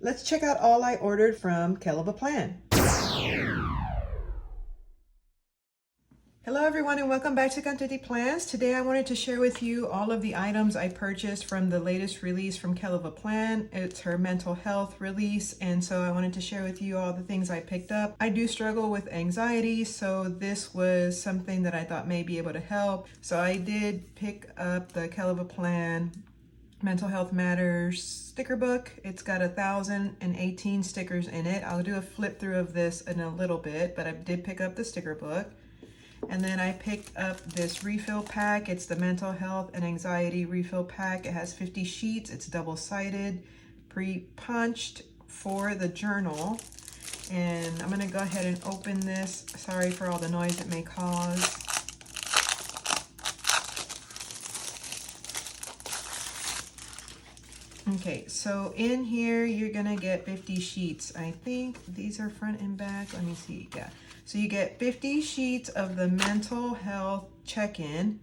Let's check out all I ordered from kellofaplan. Hello everyone and welcome back to Quantity Plans. Today I wanted to share with you all of the items I purchased from the latest release from kellofaplan. It's her mental health release, and so I wanted to share with you all the things I picked up. I do struggle with anxiety, so this was something that I thought may be able to help. So I did pick up the kellofaplan Mental Health Matters sticker book. It's got 1,018 stickers in it. I'll do a flip through of this in a little bit, but I did pick up the sticker book. And then I picked up this refill pack. It's the Mental Health and Anxiety refill pack. It has 50 sheets. It's double-sided, pre-punched for the journal. And I'm gonna go ahead and open this. Sorry for all the noise it may cause. Okay, so in here, you're gonna get 50 sheets. I think these are front and back. Let me see, yeah. So you get 50 sheets of the mental health check-in.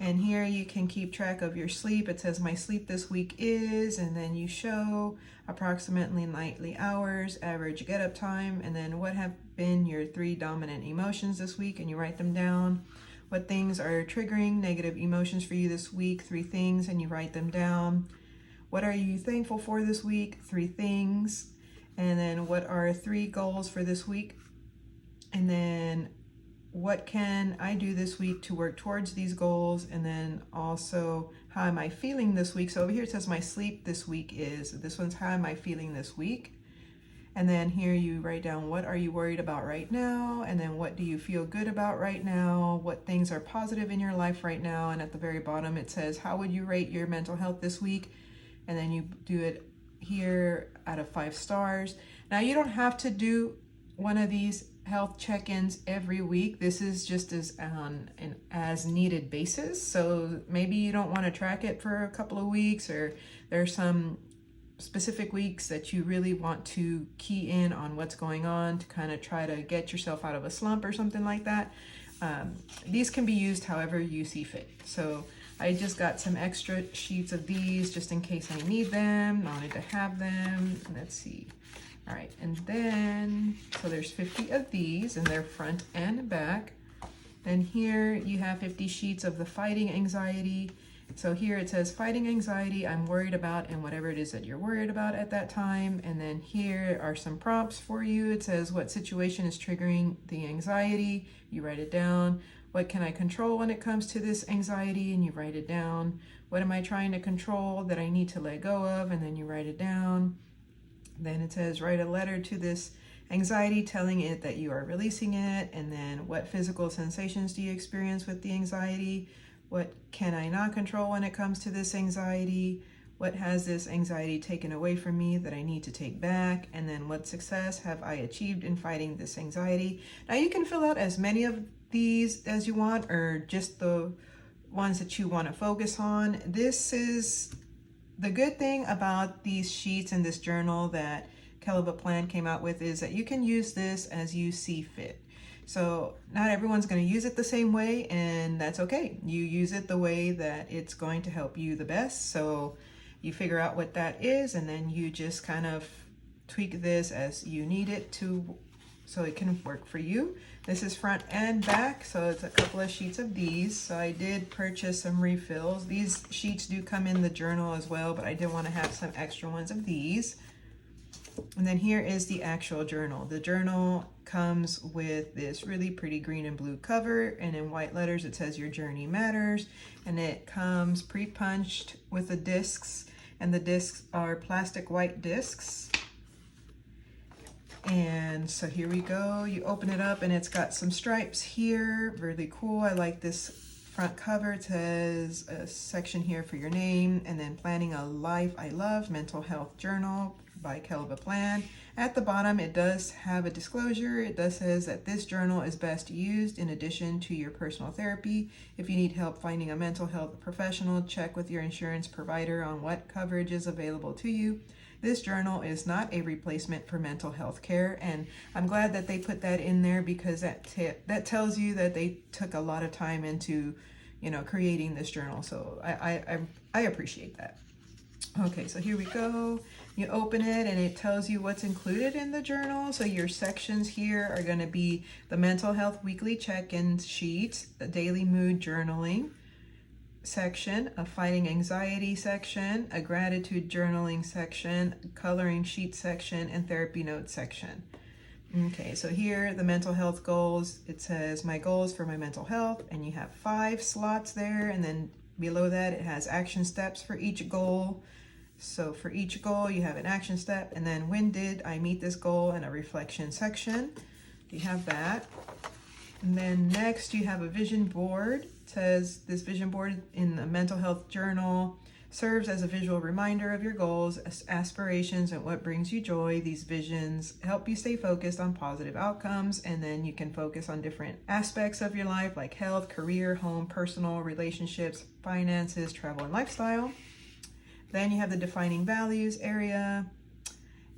And here you can keep track of your sleep. It says my sleep this week is, and then you show approximately nightly hours, average get up time, and then what have been your 3 dominant emotions this week, and you write them down. What things are triggering negative emotions for you this week, 3 things, and you write them down. What are you thankful for this week? 3 things. And then what are 3 goals for this week? And then what can I do this week to work towards these goals? And then also, how am I feeling this week? So over here it says my sleep this week is. This one's how am I feeling this week? And then here you write down what are you worried about right now? And then what do you feel good about right now? What things are positive in your life right now? And at the very bottom it says, how would you rate your mental health this week? And then you do it here out of 5 stars. Now you don't have to do one of these health check-ins every week. This is just as on an as needed basis. So maybe you don't want to track it for a couple of weeks, or there's some specific weeks that you really want to key in on what's going on to kind of try to get yourself out of a slump or something like that. These can be used however you see fit. So I just got some extra sheets of these just in case I need them. I wanted to have them. Let's see. All right, and then, so there's 50 of these, and they're front and back. Then here you have 50 sheets of the fighting anxiety. So here it says fighting anxiety, I'm worried about, and whatever it is that you're worried about at that time. And then here are some prompts for you. It says what situation is triggering the anxiety. You write it down. What can I control when it comes to this anxiety? And you write it down. What am I trying to control that I need to let go of? And then you write it down. Then it says write a letter to this anxiety telling it that you are releasing it. And then what physical sensations do you experience with the anxiety? What can I not control when it comes to this anxiety? What has this anxiety taken away from me that I need to take back? And then what success have I achieved in fighting this anxiety? Now you can fill out as many of these as you want, or just the ones that you want to focus on. This is the good thing about these sheets and this journal that kellofaplan came out with, is that you can use this as you see fit. So not everyone's going to use it the same way, and that's okay. You use it the way that it's going to help you the best. So you figure out what that is, and then you just kind of tweak this as you need it to, so it can work for you. This is front and back, so it's a couple of sheets of these. So I did purchase some refills. These sheets do come in the journal as well, but I did want to have some extra ones of these. And then here is the actual journal. The journal comes with this really pretty green and blue cover, and in white letters it says your journey matters, and it comes pre-punched with the discs, and the discs are plastic white discs. And so here we go. You open it up and it's got some stripes here. Really cool. I like this front cover. It says a section here for your name, and then planning a life I love, mental health journal by kellofaplan. At the bottom it does have a disclosure. It does says that this journal is best used in addition to your personal therapy. If you need help finding a mental health professional, check with your insurance provider on what coverage is available to you. This journal is not a replacement for mental health care, and I'm glad that they put that in there, because that tells you that they took a lot of time into, creating this journal. So I appreciate that. Okay, so here we go. You open it and it tells you what's included in the journal. So your sections here are going to be the mental health weekly check-in sheet, the daily mood journaling section, a fighting anxiety section, a gratitude journaling section, coloring sheet section, and therapy notes section. Okay, so here the mental health goals, it says my goals for my mental health, and you have 5 slots there, and then below that it has action steps for each goal. So for each goal you have an action step, and then when did I meet this goal, and a reflection section. You have that. And then next you have a vision board. It says this vision board in the mental health journal serves as a visual reminder of your goals, aspirations, and what brings you joy. These visions help you stay focused on positive outcomes, and then you can focus on different aspects of your life like health, career, home, personal, relationships, finances, travel, and lifestyle. Then you have the defining values area.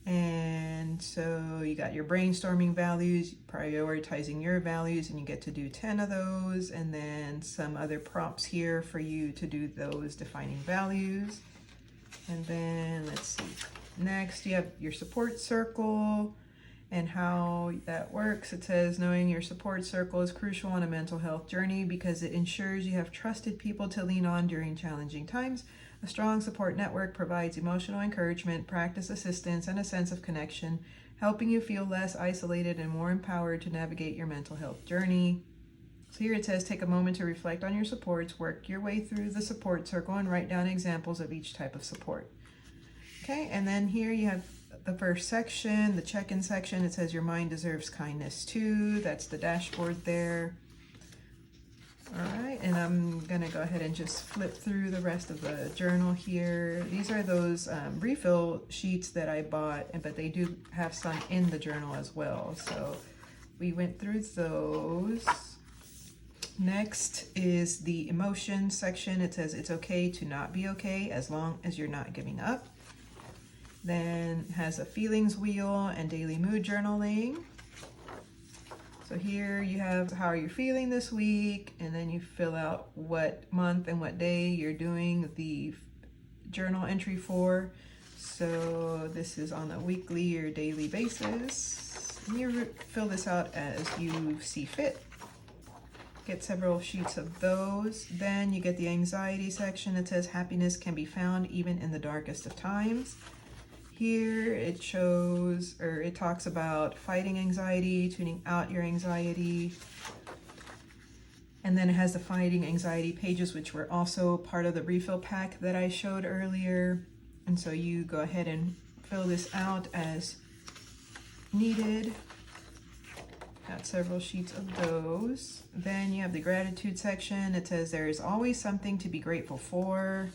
And so you got your brainstorming values, prioritizing your values, and you get to do 10 of those, and then some other prompts here for you to do those defining values. And then let's see, next you have your support circle and how that works. It says knowing your support circle is crucial on a mental health journey because it ensures you have trusted people to lean on during challenging times. A strong support network provides emotional encouragement, practice assistance, and a sense of connection, helping you feel less isolated and more empowered to navigate your mental health journey. So here it says take a moment to reflect on your supports, work your way through the support circle, and write down examples of each type of support. Okay, and then here you have the first section, the check-in section. It says your mind deserves kindness too. That's the dashboard there. All right, and I'm gonna go ahead and just flip through the rest of the journal here. These are those refill sheets that I bought, but they do have some in the journal as well. So we went through those. Next is the emotion section. It says it's okay to not be okay as long as you're not giving up. Then it has a feelings wheel and daily mood journaling. So here you have how are you feeling this week, and then you fill out what month and what day you're doing the journal entry for. So this is on a weekly or daily basis. And you fill this out as you see fit. Get several sheets of those. Then you get the anxiety section. It says happiness can be found even in the darkest of times. Here it shows, or it talks about fighting anxiety, tuning out your anxiety. And then it has the fighting anxiety pages, which were also part of the refill pack that I showed earlier. And so you go ahead and fill this out as needed. Got several sheets of those. Then you have the gratitude section. It says there is always something to be grateful for.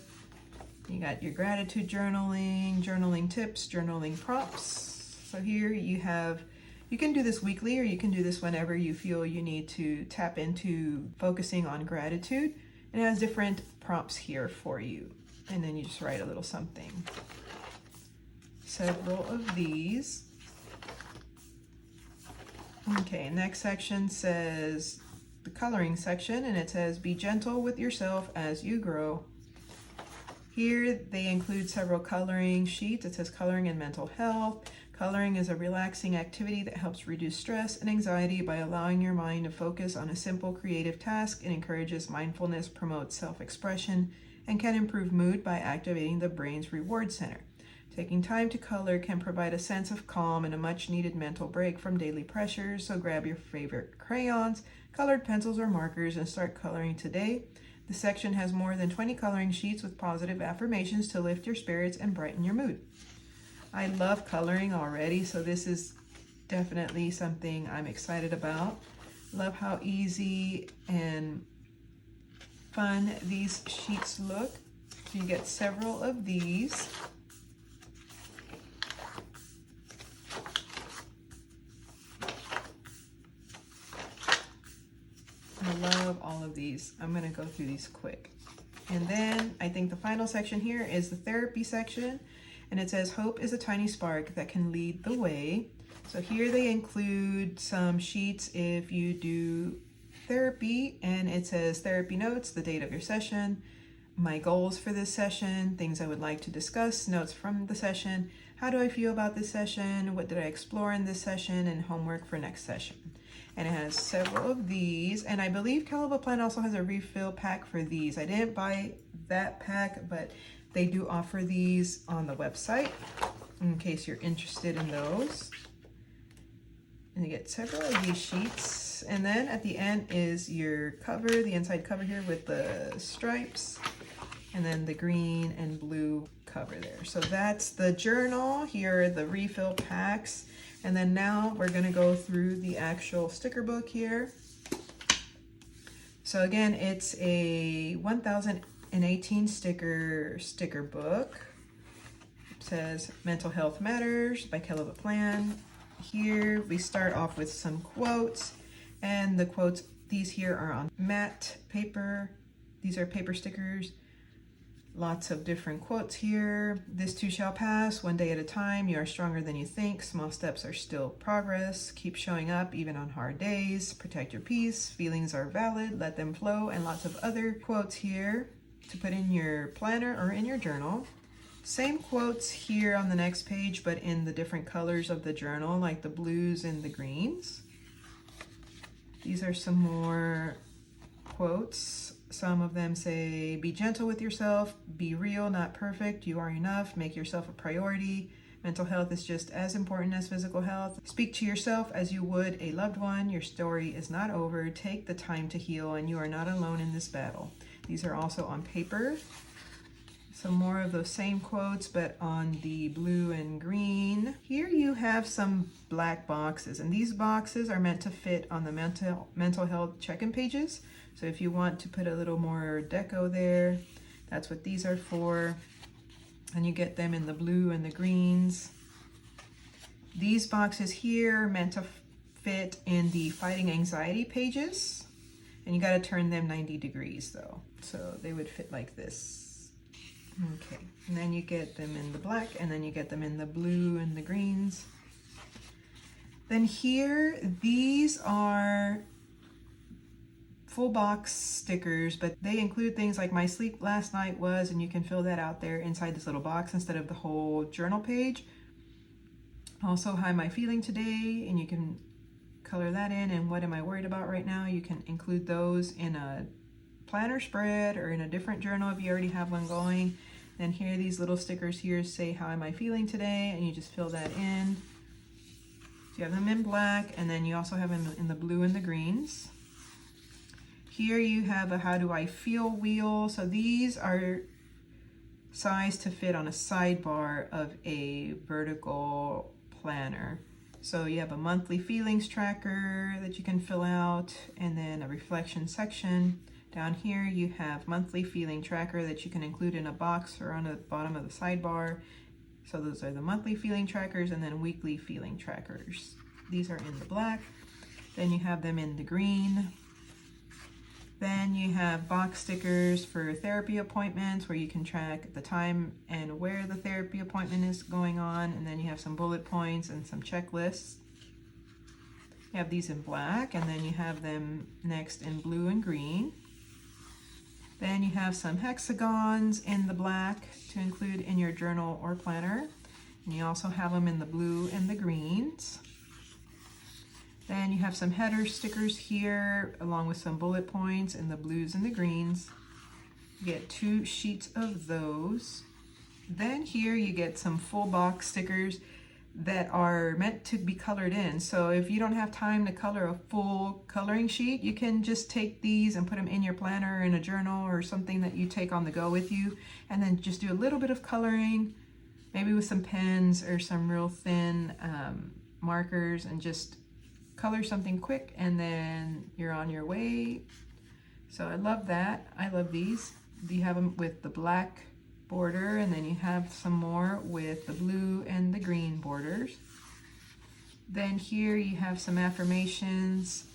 You got your gratitude journaling, journaling tips, journaling prompts. So here you can do this weekly, or you can do this whenever you feel you need to tap into focusing on gratitude. And it has different prompts here for you. And then you just write a little something. Several of these. Okay, next section says the coloring section, and it says be gentle with yourself as you grow. Here they include several coloring sheets. It says coloring and mental health. Coloring is a relaxing activity that helps reduce stress and anxiety by allowing your mind to focus on a simple creative task. It encourages mindfulness, promotes self-expression, and can improve mood by activating the brain's reward center. Taking time to color can provide a sense of calm and a much-needed mental break from daily pressures, so grab your favorite crayons, colored pencils, or markers and start coloring today. The section has more than 20 coloring sheets with positive affirmations to lift your spirits and brighten your mood. I love coloring already, so this is definitely something I'm excited about. Love how easy and fun these sheets look. So you get several of these. I love all of these. I'm going to go through these quick. And then I think the final section here is the therapy section. And it says, hope is a tiny spark that can lead the way. So here they include some sheets if you do therapy. And it says therapy notes, the date of your session, my goals for this session, things I would like to discuss, notes from the session, how do I feel about this session, what did I explore in this session, and homework for next session. And it has several of these, and I believe kellofaplan also has a refill pack for these. I didn't buy that pack, but they do offer these on the website in case you're interested in those. And you get several of these sheets, and then at the end is your cover, the inside cover here with the stripes, and then the green and blue cover there. So that's the journal. Here are the refill packs, and then now we're going to go through the actual sticker book here. So again, it's a 1018 sticker book. It says Mental Health Matters by kellofaplan. Here we start off with some quotes, and the quotes, these here are on matte paper. These are paper stickers. Lots of different quotes here. This too shall pass, one day at a time. You are stronger than you think. Small steps are still progress. Keep showing up even on hard days. Protect your peace. Feelings are valid. Let them flow. And lots of other quotes here to put in your planner or in your journal. Same quotes here on the next page, but in the different colors of the journal, like the blues and the greens. These are some more quotes. Some of them say, be gentle with yourself, be real, not perfect, you are enough, make yourself a priority. Mental health is just as important as physical health. Speak to yourself as you would a loved one. Your story is not over. Take the time to heal, and you are not alone in this battle. These are also on paper. Some more of those same quotes, but on the blue and green. Here you have some black boxes, and these boxes are meant to fit on the mental health check-in pages. So if you want to put a little more deco there, that's what these are for. And you get them in the blue and the greens. These boxes here are meant to fit in the fighting anxiety pages, and you got to turn them 90 degrees though. So they would fit like this. Okay, and then you get them in the black, and then you get them in the blue and the greens. Then here, these are full box stickers, but they include things like my sleep last night was, and you can fill that out there inside this little box instead of the whole journal page. Also, how am I feeling today? And you can color that in, and what am I worried about right now? You can include those in a planner spread or in a different journal if you already have one going. Then here, these little stickers here say, how am I feeling today? And you just fill that in. So you have them in black, and then you also have them in the blue and the greens. Here you have a how do I feel wheel. So these are sized to fit on a sidebar of a vertical planner. So you have a monthly feelings tracker that you can fill out, and then a reflection section. Down here you have monthly feeling tracker that you can include in a box or on the bottom of the sidebar. So those are the monthly feeling trackers, and then weekly feeling trackers. These are in the black. Then you have them in the green. Then you have box stickers for therapy appointments where you can track the time and where the therapy appointment is going on. And then you have some bullet points and some checklists. You have these in black, and then you have them next in blue and green. Then you have some hexagons in the black to include in your journal or planner. And you also have them in the blue and the greens. Then you have some header stickers here along with some bullet points in the blues and the greens. You get 2 sheets of those. Then here you get some full box stickers that are meant to be colored in. So if you don't have time to color a full coloring sheet, you can just take these and put them in your planner or in a journal or something that you take on the go with you, and then just do a little bit of coloring, maybe with some pens or some real thin markers, and just color something quick, and then you're on your way. So I love that. I love these. You have them with the black border, and then you have some more with the blue and the green borders. Then here you have some affirmations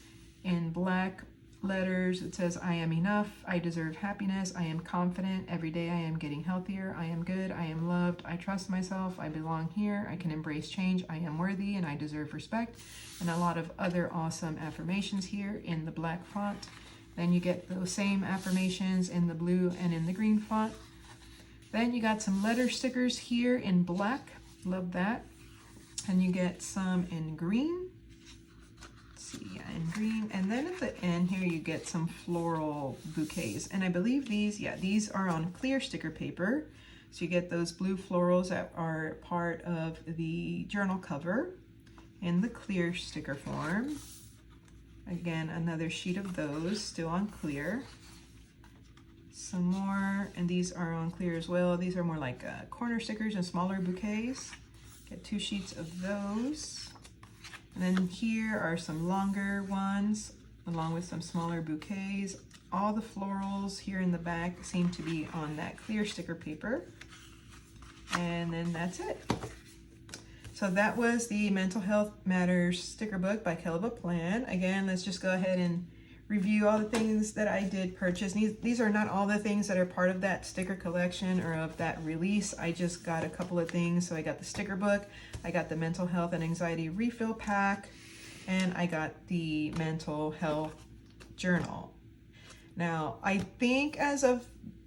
in black letters. It says, I am enough, I deserve happiness, I am confident, every day I am getting healthier, I am good, I am loved, I trust myself, I belong here, I can embrace change, I am worthy, and I deserve respect. And a lot of other awesome affirmations here in the black font. Then you get those same affirmations in the blue and in the green font. Then you got some letter stickers here in black. Love that. And you get some in green. Let's see, yeah, in green. And then at the end here, you get some floral bouquets. And I believe these, yeah, these are on clear sticker paper. So you get those blue florals that are part of the journal cover in the clear sticker form. Again, another sheet of those, still on clear. Some more, and these are on clear as well. These are more like corner stickers and smaller bouquets. Get 2 sheets of those. And then here are some longer ones, along with some smaller bouquets. All the florals here in the back seem to be on that clear sticker paper. And then that's it. So that was the Mental Health Matters sticker book by Kell-of-a-Plan. Again, let's just go ahead and review all the things that I did purchase. These are not all the things that are part of that sticker collection or of that release. I just got a couple of things. So I got the sticker book, I got the mental health and anxiety refill pack, and I got the mental health journal. Now, I think as of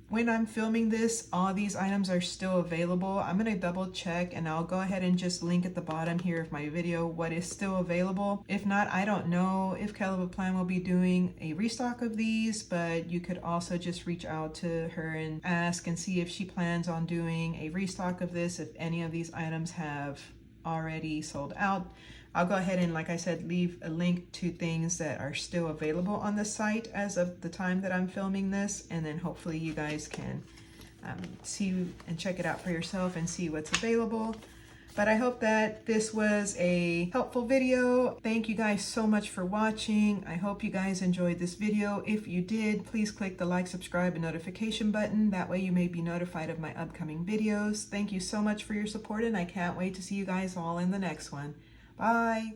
when I'm filming this, all these items are still available. I'm gonna double check and I'll go ahead and just link at the bottom here of my video what is still available. If not, I don't know if Kell-of-a-Plan will be doing a restock of these, but you could also just reach out to her and ask and see if she plans on doing a restock of this, if any of these items have already sold out. I'll go ahead and, like I said, leave a link to things that are still available on the site as of the time that I'm filming this, and then hopefully you guys can see and check it out for yourself and see what's available. But I hope that this was a helpful video. Thank you guys so much for watching. I hope you guys enjoyed this video. If you did, please click the like, subscribe, and notification button. That way you may be notified of my upcoming videos. Thank you so much for your support, and I can't wait to see you guys all in the next one. Bye.